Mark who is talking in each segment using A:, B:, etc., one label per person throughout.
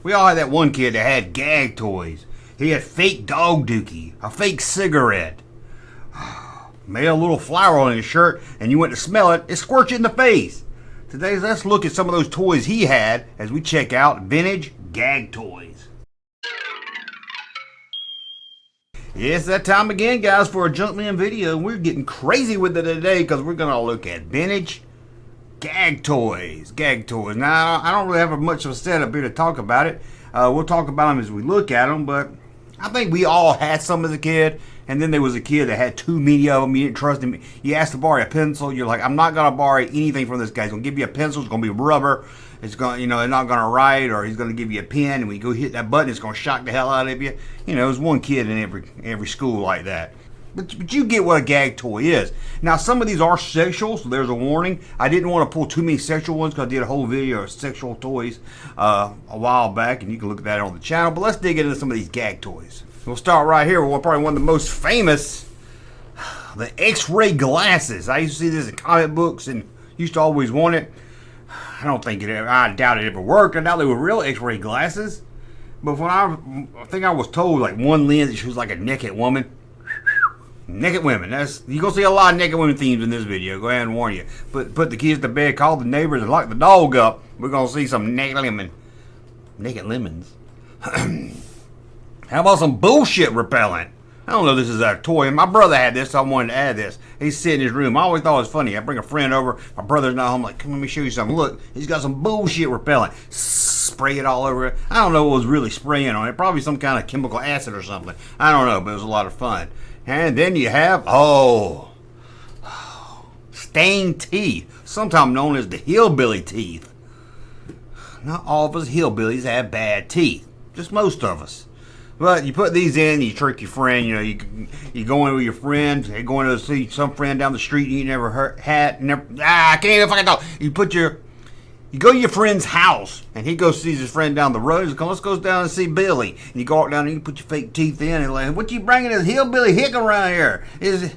A: We all had that one kid that had gag toys. He had fake dog dookie, a fake cigarette, made a little flower on his shirt, and you went to smell it, it squirts you in the face. Today, let's look at some of those toys he had as we check out vintage gag toys. It's that time again, guys, for a Junkman video. We're getting crazy with it today because we're going to look at vintage gag toys. Now, I don't really have much of a setup here to talk about it. We'll talk about them as we look at them, but I think we all had some as a kid. And then there was a kid that had too many of them. You didn't trust him. You asked to borrow a pencil. You're like, I'm not going to borrow anything from this guy. He's going to give you a pencil. It's going to be rubber. It's going, they're not going to write, or he's going to give you a pen. And when you go hit that button, it's going to shock the hell out of you. There's one kid in every school like that. But you get what a gag toy is. Now, some of these are sexual, so there's a warning. I didn't want to pull too many sexual ones because I did a whole video of sexual toys a while back, and you can look at that on the channel. But let's dig into some of these gag toys. We'll start right here with probably one of the most famous, the X-ray glasses. I used to see this in comic books and used to always want it. I doubt it ever worked. I doubt they were real X-ray glasses. But when I think I was told like one lens, she was like a naked woman. Naked women. You're going to see a lot of naked women themes in this video. Go ahead and warn you. Put the kids to bed, call the neighbors, and lock the dog up. We're going to see some naked lemon. Naked lemons. How about some bullshit repellent? I don't know if this is a toy. My brother had this, so I wanted to add this. He's sitting in his room. I always thought it was funny. I bring a friend over. My brother's not home. I'm like, come, let me show you something. Look, he's got some bullshit repellent. Spray it all over it. I don't know what was really spraying on it. Probably some kind of chemical acid or something. I don't know, but it was a lot of fun. And then you have, stained teeth. Sometimes known as the hillbilly teeth. Not all of us hillbillies have bad teeth. Just most of us. But you put these in, you trick your friend. You go in with your friend. You're going to see some friend down the street you never had. I can't even fucking talk. You go to your friend's house, and he goes sees his friend down the road. He's like, let's go down and see Billy. And you go out down and you put your fake teeth in, and like, what you bringing this hillbilly hick around here? His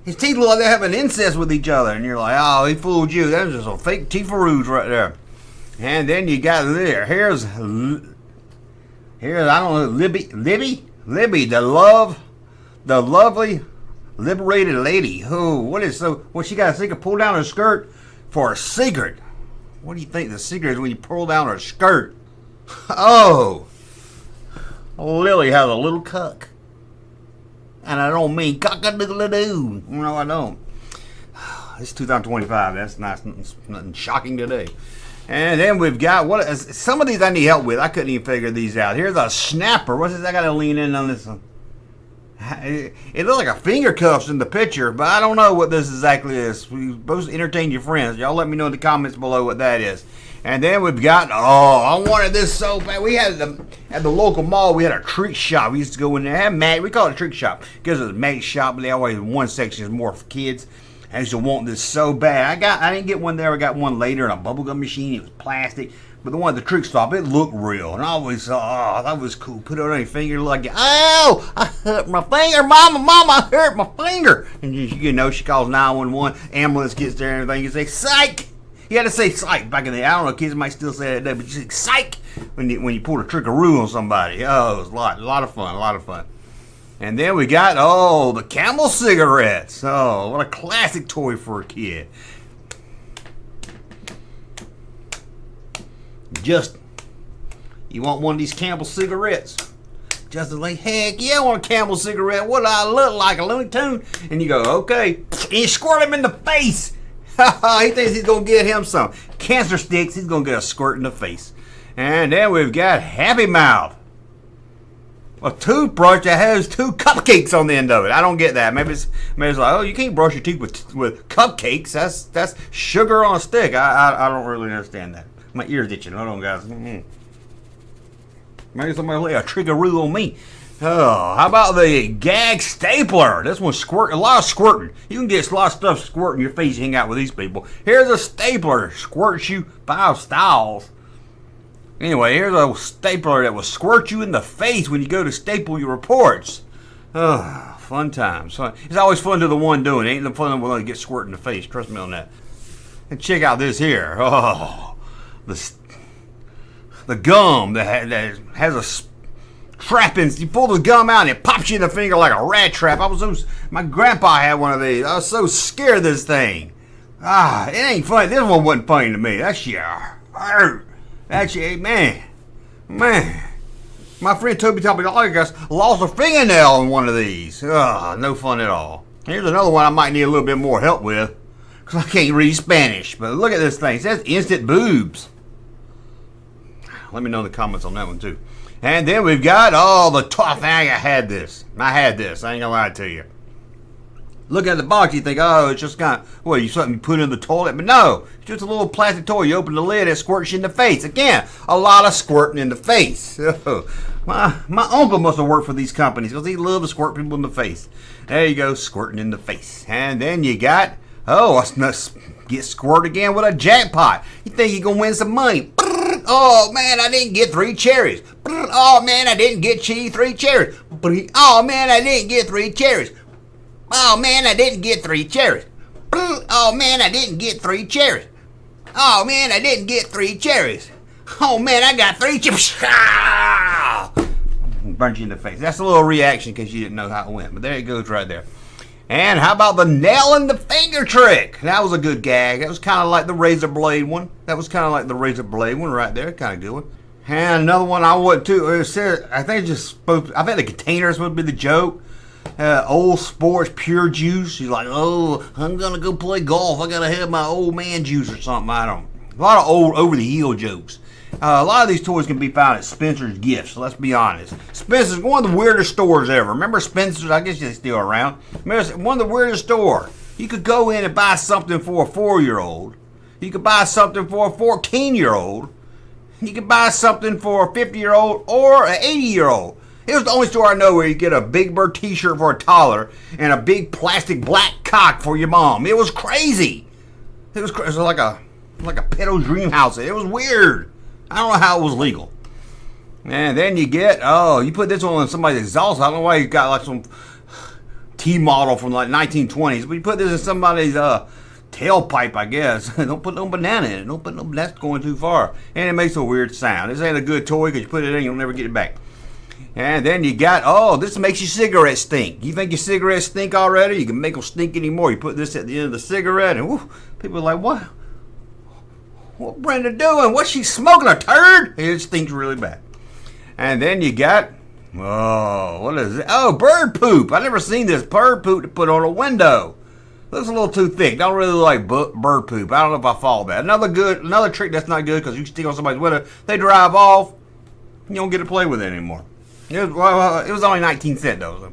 A: teeth look like they're having incest with each other. And you're like, oh, he fooled you. That was just a fake teeth-a-roos right there. And then you got there. Here's I don't know, Libby, the lovely liberated lady. What she got a secret? Pull down her skirt for a secret. What do you think the secret is when you pull down her skirt? Oh, Lily has a little cuck. And I don't mean cock-a-doodle-doo. No, I don't. It's 2025. That's nothing shocking today. And then we've got, some of these I need help with. I couldn't even figure these out. Here's a snapper. What's this? I got to lean in on this one. It looks like a finger cuffs in the picture, but I don't know what this exactly is. We're supposed to entertain your friends. Y'all let me know in the comments below what that is. And then we've got, I wanted this so bad. We had at the local mall, we had a trick shop. We used to go in there. We call it a trick shop because it was a mag shop, but they always, one section is more for kids. I used to want this so bad. I didn't get one there. I got one later in a bubblegum machine. It was plastic. But the one at the trick stop, it looked real. And I always thought, that was cool. Put it on your finger like, oh, I hurt my finger. Mama, I hurt my finger. And she calls 911. Ambulance gets there and everything. You say, psych. You had to say psych back in the day. I don't know, kids might still say that today, but you say psych when you pulled a trickaroo on somebody. Oh, it was a lot of fun. And then we got, the Camel cigarettes. Oh, what a classic toy for a kid. You want one of these Camel cigarettes? Justin's like, heck yeah, I want a Camel cigarette. What do I look like, a Looney Tune? And you go, okay. And you squirt him in the face. He thinks he's going to get him some cancer sticks. He's going to get a squirt in the face. And then we've got Happy Mouth. A toothbrush that has 2 cupcakes on the end of it. I don't get that. Maybe it's like, you can't brush your teeth with cupcakes. That's sugar on a stick. I don't really understand that. My ear's itching. Hold on, guys. Maybe somebody lay a triggeroo on me. Oh, how about the gag stapler? This one's a lot of squirting. You can get a lot of stuff squirting your face. You hang out with these people. Here's a stapler. Squirts you 5 styles. Anyway, here's a stapler that will squirt you in the face when you go to staple your reports. Oh, fun times. It's always fun to the one doing it. Ain't the fun when they get squirt in the face. Trust me on that. And check out this here. Oh, the gum that has a trappings. You pull the gum out and it pops you in the finger like a rat trap. My grandpa had one of these. I was so scared of this thing. It ain't funny. This one wasn't funny to me. That shit hurt. That shit, man. My friend Toby told me I lost a fingernail in one of these. No fun at all. Here's another one I might need a little bit more help with, because I can't read Spanish. But look at this thing. It says instant boobs. Let me know in the comments on that one too. And then we've got, the tough thing. I had this. I ain't gonna lie to you. Look at the box, you think, it's just kind of, something you put in the toilet? But no, it's just a little plastic toy. You open the lid, it squirts you in the face. Again, a lot of squirting in the face. My uncle must have worked for these companies because he loved to squirt people in the face. There you go, squirting in the face. And then you got, get squirted again with a jackpot. You think you're going to win some money. Oh, man, I didn't get 3 cherries. Oh, man, I didn't get 3 cherries. Oh, man, I didn't get 3 cherries. Oh, man, I didn't get 3 cherries. Oh, man, I didn't get 3 cherries. Oh, man, I didn't get 3 cherries. Oh, man, I got 3 cherries. Burnt you in the face. That's a little reaction because you didn't know how it went. But there it goes right there. And how about the nail in the finger trick? That was a good gag. That was kind of like the razor blade one. Right there. Kind of good one. And another one I went to. I think the container is supposed to be the joke. Old Sports Pure Juice. She's like, I'm going to go play golf. I got to have my old man juice or something. A lot of old over-the-hill jokes. A lot of these toys can be found at Spencer's Gifts. Let's be honest. Spencer's one of the weirdest stores ever. Remember Spencer's? I guess they're still around. Remember, one of the weirdest stores. You could go in and buy something for a 4-year-old. You could buy something for a 14-year-old. You could buy something for a 50-year-old or an 80-year-old. It was the only store I know where you get a Big Bird t-shirt for a toddler and a big plastic black cock for your mom. It was crazy. It was like a pedo dream house. It was weird. I don't know how it was legal. And then you get, you put this one on somebody's exhaust. I don't know why you got like some T model from like 1920s, but you put this in somebody's tailpipe, I guess. Don't put no banana in it. That's going too far. And it makes a weird sound. This ain't a good toy because you put it in, you'll never get it back. And then you got, this makes your cigarettes stink. You think your cigarettes stink already? You can make them stink anymore. You put this at the end of the cigarette, and people are like, what? What Brenda doing? What's she smoking, a turd? It stinks really bad. And then you got, what is it? Bird poop. I never seen this bird poop to put on a window. Looks a little too thick. Don't really like bird poop. I don't know if I follow that. Another trick that's not good because you stick on somebody's window, they drive off, you don't get to play with it anymore. It was only 19 cents though.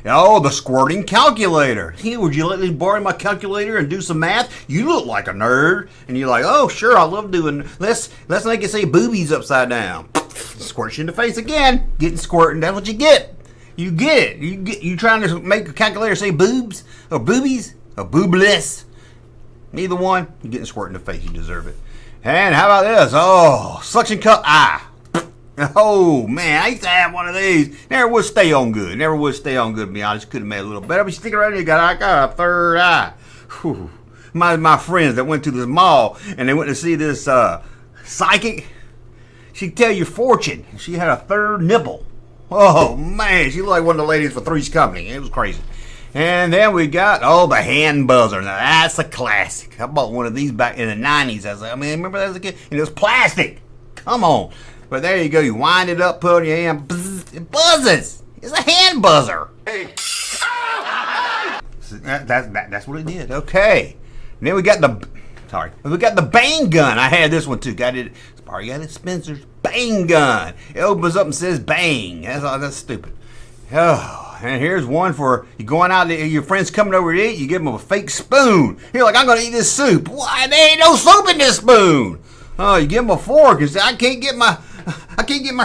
A: The squirting calculator. Hey, would you let me borrow my calculator and do some math? You look like a nerd. And you're like, sure, I love doing. Let's make it say boobies upside down. Squirt you in the face again. Getting squirting. That's what you get. You get it. You trying to make a calculator say boobs or boobies or boobless. Neither one. You're getting squirted in the face. You deserve it. And how about this? Suction cup eye. Oh, man, I used to have one of these. Never would stay on good. To be honest. Could have made it a little better. But you stick around here, I got a third eye. Whew. My friends that went to the mall and they went to see this psychic, she'd tell you fortune. She had a third nipple. Oh, man, she looked like one of the ladies for Three's Company. It was crazy. And then we got, the hand buzzer. Now, that's a classic. I bought one of these back in the 90s. Remember that as a kid? And it was plastic. Come on. But there you go. You wind it up, put it on your hand. Bzz, it buzzes. It's a hand buzzer. Hey. That's what it did. Okay. And then we got the bang gun. I had this one too. Got it at Spencer's. Bang gun. It opens up and says bang. That's stupid. And here's one for you going out. Your friends coming over to eat. You give them a fake spoon. You're like, I'm gonna eat this soup. Why? There ain't no soup in this spoon. You give them a fork and say, I can't get my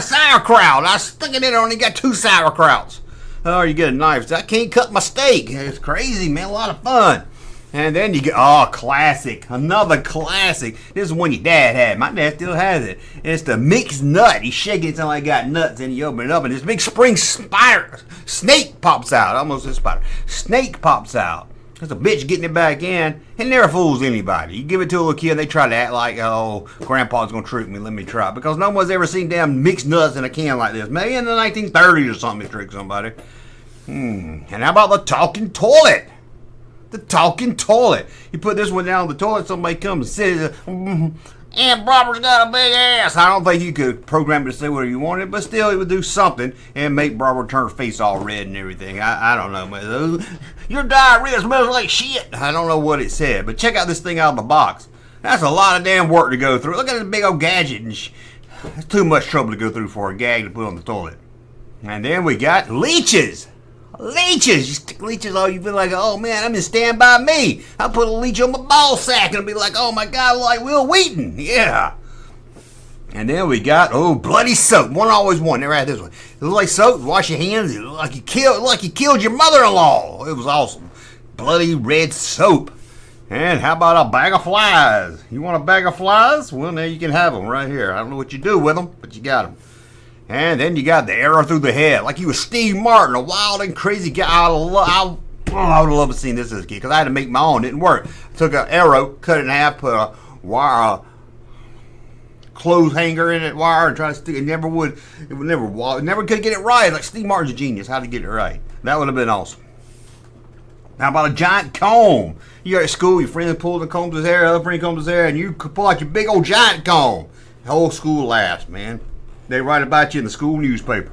A: sauerkraut. I stuck it in there, only got 2 sauerkrauts. You get a knife. I can't cut my steak. It's crazy, man. A lot of fun. And then you get, classic. Another classic. This is one your dad had. My dad still has it. It's the mixed nut. He's shaking it until I got nuts, and you open it up, and this big spring snake pops out. Almost a spider. Snake pops out. There's a bitch getting it back in. It never fools anybody. You give it to a little kid, they try to act like, oh, grandpa's gonna trick me, let me try. Because no one's ever seen damn mixed nuts in a can like this. Maybe in the 1930s or something to trick somebody. And how about the talking toilet? The talking toilet. You put this one down the toilet, somebody comes and says, Aunt Barbara's got a big ass. I don't think you could program it to say whatever you wanted, but still it would do something and make Barbara turn her face all red and everything. I don't know, man. Your diarrhea smells like shit. I don't know what it said, but check out this thing out of the box. That's a lot of damn work to go through. Look at this big old gadget. That's too much trouble to go through for a gag to put on the toilet. And then we got leeches. Leeches! You stick leeches on, you feel like, oh man, I'm in Stand By Me. I'll put a leech on my ball sack and I'll be like, oh my God, like Will Wheaton. Yeah. And then we got, bloody soap. One always one. Never had this one. It looks like soap. Wash your hands. It looked like you killed your mother-in-law. It was awesome. Bloody red soap. And how about a bag of flies? You want a bag of flies? Well, now you can have them right here. I don't know what you do with them, but you got them. And then you got the arrow through the head, like you was Steve Martin, a wild and crazy guy. I would have loved to see this as a kid, because I had to make my own. It didn't work. Took an arrow, cut it in half, put a wire, clothes hanger in it, wire, and try to stick it. Never could get it right. Like Steve Martin's a genius, how to get it right. That would have been awesome. How about a giant comb? You're at school, your friend pulls and combs his hair, other friend combs his hair, and you pull out your big old giant comb. The whole school laughs, man. They write about you in the school newspaper.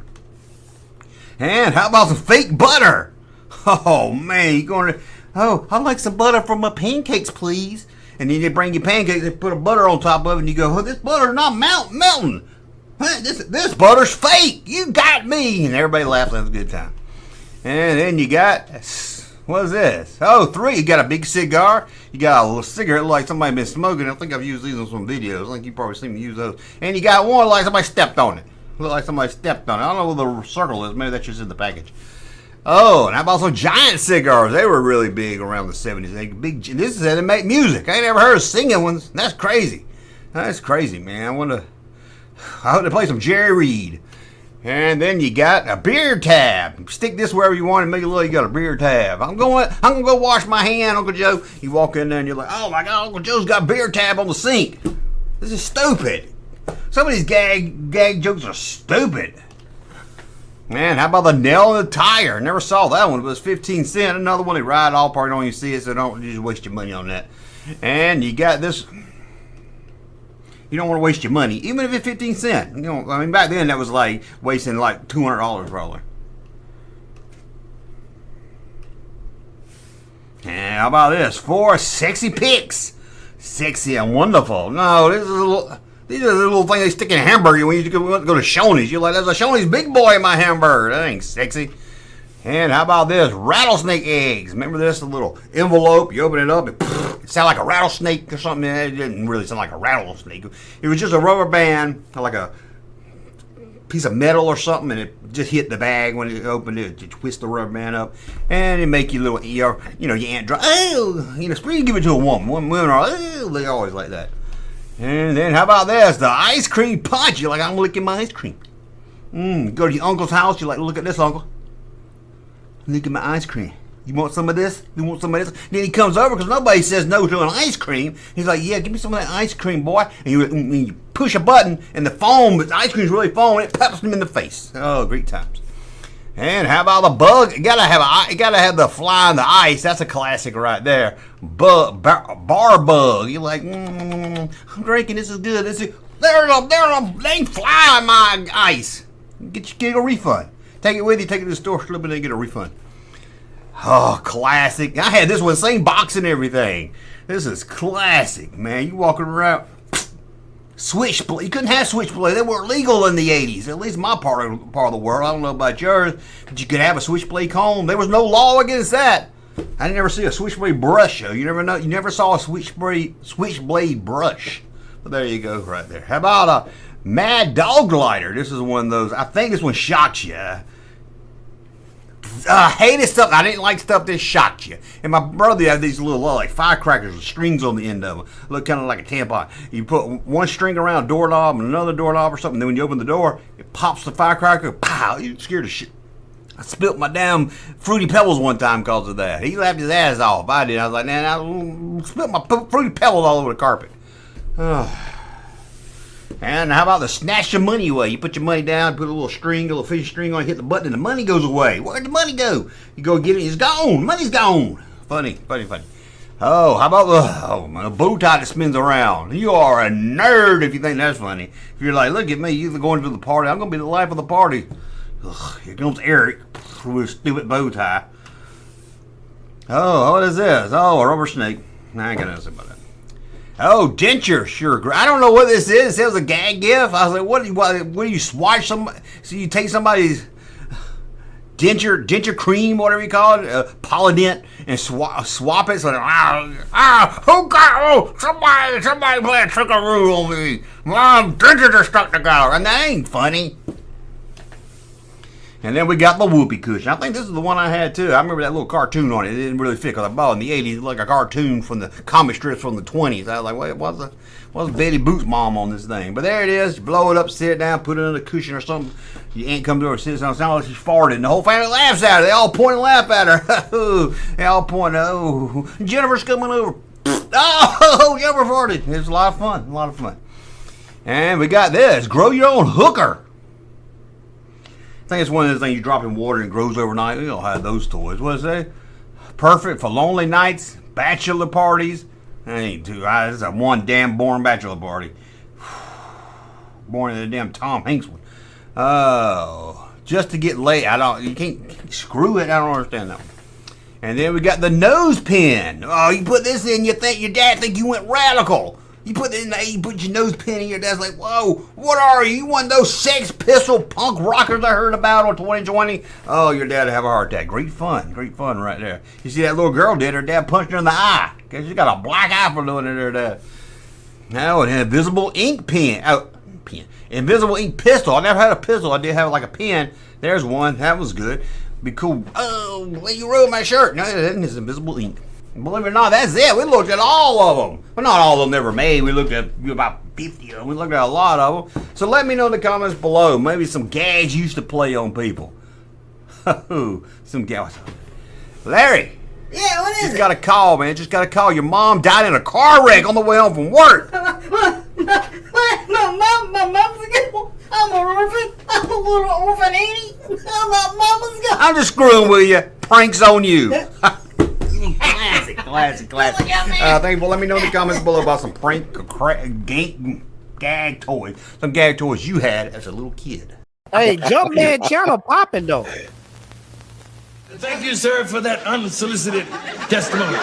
A: And how about some fake butter? Oh, man, you're going to... Oh, I'd like some butter for my pancakes, please. And then they bring you pancakes, they put a butter on top of it, and you go, oh, this butter's not melting. This butter's fake. You got me. And everybody laughs and has a good time. And then you got... What is this? Oh, 3. You got a big cigar. You got a little cigarette like somebody been smoking. I think I've used these on some videos. I think you probably seen me use those. And you got one like somebody stepped on it. Look like somebody stepped on it. I don't know where the circle is. Maybe that's just in the package. Oh, and how about some giant cigars? They were really big around the 70s. This is how they make music. I ain't never heard of singing ones. That's crazy. That's crazy, man. I hope they play some Jerry Reed. And then you got a beer tab. Stick this wherever you want and make it look like you got a beer tab. I'm gonna go wash my hand, Uncle Joe. You walk in there and you're like, oh my God, Uncle Joe's got a beer tab on the sink. This is stupid. Some of these gag jokes are stupid. Man, how about the nail in the tire? Never saw that one, but it's 15 cents. Another one they ride all part, don't even see it, so don't just waste your money on that. And you got this. You don't want to waste your money, even if it's 15 cents. You know, I mean, back then that was like wasting like $200 probably. And how about this? 4 sexy pics. Sexy and wonderful. No, these are the little things they stick in a hamburger when you go to Shoney's. You're like, there's a Shoney's big boy in my hamburger. That ain't sexy. And how about this? Rattlesnake eggs. Remember this? A little envelope. You open it up. It sounded like a rattlesnake or something. It didn't really sound like a rattlesnake. It was just a rubber band, like a piece of metal or something, and it just hit the bag when it opened it. You twist the rubber band up, and it make you little, your aunt dry. Oh, you give it to a woman. Women are, oh, they always like that. And then how about this? The ice cream punch. You're like, I'm licking my ice cream. Go to your uncle's house. You're like, look at this, uncle. Look at my ice cream. You want some of this? You want some of this? Then he comes over because nobody says no to an ice cream. He's like, yeah, give me some of that ice cream, boy. And you push a button and the foam, the ice cream's really foam, and it peps him in the face. Oh, great times. And how about the bug? You gotta have the fly on the ice. That's a classic right there. Bar bug. You're like, I'm drinking. This is good. There's a dang fly on my ice. Get a refund. Take it with you. Take it to the store. Slip it in and get a refund. Oh, classic. I had this one, same box and everything. This is classic, man. You walking around. Switchblade. You couldn't have switchblade. They weren't legal in the 80s. At least my part of the world. I don't know about yours. But you could have a switchblade comb. There was no law against that. I didn't ever see a switchblade brush, though. You never saw a switchblade brush. But there you go, right there. How about a Mad Dog Lighter? This is one of those. I think this one shocks you. I hated stuff. I didn't like stuff that shocked you. And my brother had these little like firecrackers with strings on the end of them. Look kind of like a tampon. You put one string around a doorknob and another doorknob or something. Then when you open the door, it pops the firecracker. Pow! You scared the shit I spilt my damn Fruity Pebbles one time because of that. He laughed his ass off. I did. I was like, man, I spilled my Fruity Pebbles all over the carpet. And how about the snatch your money away? You put your money down, put a little string, a little fish string on it, hit the button, and the money goes away. Where'd the money go? You go get it, it's gone. Money's gone. Funny. Oh, how about the bow tie that spins around? You are a nerd if you think that's funny. If you're like, look at me, you're going to the party. I'm going to be the life of the party. Ugh, here comes Eric with a stupid bow tie. Oh, what is this? Oh, a rubber snake. I ain't got nothing about that. Oh, denture, sure. I don't know what this is. It was a gag gift. I was like, what do you swatch somebody? So you take somebody's denture cream, whatever you call it, Polydent, and swap it. So somebody play a trick or rule on me. Mom, dentures are stuck together, and that ain't funny. And then we got the whoopee cushion. I think this is the one I had too. I remember that little cartoon on it. It didn't really fit because I bought it in the 80s like a cartoon from the comic strips from the 20s. I was like, wait, what's Betty Boop's mom on this thing? But there it is. You blow it up, sit it down, put it on a cushion or something. Your aunt comes over and sits down. It sounds like she's farted. And the whole family laughs at her. They all point and laugh at her. They all point, oh, Jennifer's coming over. Oh, Jennifer farted. It's a lot of fun. And we got this. Grow your own hooker. I think it's one of those things you drop in water and it grows overnight. We don't have those toys. What is that? Perfect for lonely nights, bachelor parties. That ain't too. This is a one damn boring bachelor party. Born in the damn Tom Hanks one. Oh, just to get laid. You can't screw it. I don't understand that one. And then we got the nose pin. Oh, you put this in, your dad think you went radical. You put your nose pin in, your dad's like, whoa, what are you? You one of those Sex Pistol punk rockers I heard about on 2020? Oh, your dad would have a heart attack. Great fun right there. You see that little girl did, her dad punched her in the eye. Because she got a black eye for doing it, her dad. Now, an invisible ink pen. Invisible ink pistol. I never had a pistol. I did have like a pen. There's one. That was good. Be cool. Oh, well, you ruined my shirt. No, it isn't. It's invisible ink. Believe it or not, that's it. We looked at all of them. Well, not all of them ever made. We looked at about 50 of them. We looked at a lot of them. So let me know in the comments below. Maybe some gags you used to play on people. Some gags. Larry.
B: Yeah, what is it?
A: Just got a call, man. Just got a call. Your mom died in a car wreck on the way home from work.
B: My mom's gone. I'm an orphan. I'm a little orphan Annie. My mama's gone.
A: I'm just screwing with you. Pranks on you. Classic. Thank you for letting me know in the comments below about some prank gag toys. Some gag toys you had as a little kid.
C: Hey, Junkman channel popping though.
D: Thank you, sir, for that unsolicited testimony.